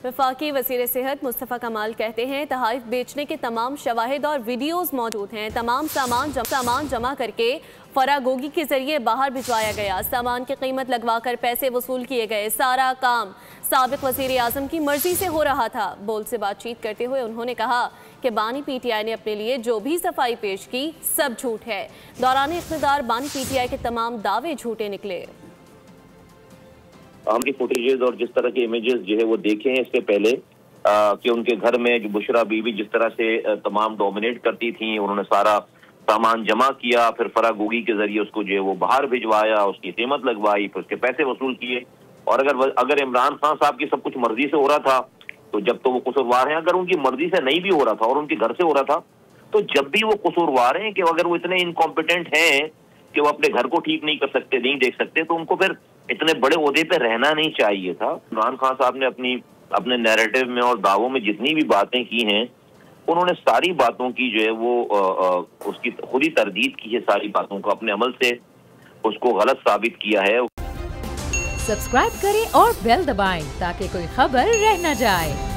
वफाकी वज़ीर सेहत मुस्तफ़ा कमाल कहते हैं तहाइफ बेचने के तमाम शवाहिद और वीडियोज़ मौजूद हैं। तमाम सामान जमा करके फरागोगी के जरिए बाहर भिजवाया गया। सामान की कीमत लगवाकर पैसे वसूल किए गए। सारा काम साबिक वज़ीर आज़म की मर्जी से हो रहा था। बोल से बातचीत करते हुए उन्होंने कहा कि बानी PTI ने अपने लिए जो भी सफाई पेश की सब झूठ है। दौरान इक़्तिदार बानी PTI के तमाम दावे झूठे निकले। हमने फुटेजेस और जिस तरह के इमेजेस जो है वो देखे हैं इससे पहले कि उनके घर में जो बुशरा बीवी जिस तरह से तमाम डोमिनेट करती थी, उन्होंने सारा सामान जमा किया, फिर फरागोगी के जरिए उसको जो है वो बाहर भिजवाया, उसकी कीमत लगवाई, फिर उसके पैसे वसूल किए। और अगर इमरान खान साहब की सब कुछ मर्जी से हो रहा था तो जब तो वो कसूरवार हैं। अगर उनकी मर्जी से नहीं भी हो रहा था और उनके घर से हो रहा था तो जब भी वो कसूरवार हैं कि अगर वो इतने इनकॉम्पिटेंट हैं कि वो अपने घर को ठीक नहीं कर सकते, नहीं देख सकते, तो उनको फिर इतने बड़े ओहदे पे रहना नहीं चाहिए था। इमरान खान साहब ने अपने नैरेटिव में और दावों में जितनी भी बातें की हैं, उन्होंने सारी बातों की जो है वो उसकी खुद ही तरदीद की है। सारी बातों को अपने अमल से उसको गलत साबित किया है। सब्सक्राइब करें और बेल दबाएं ताकि कोई खबर रह न जाए।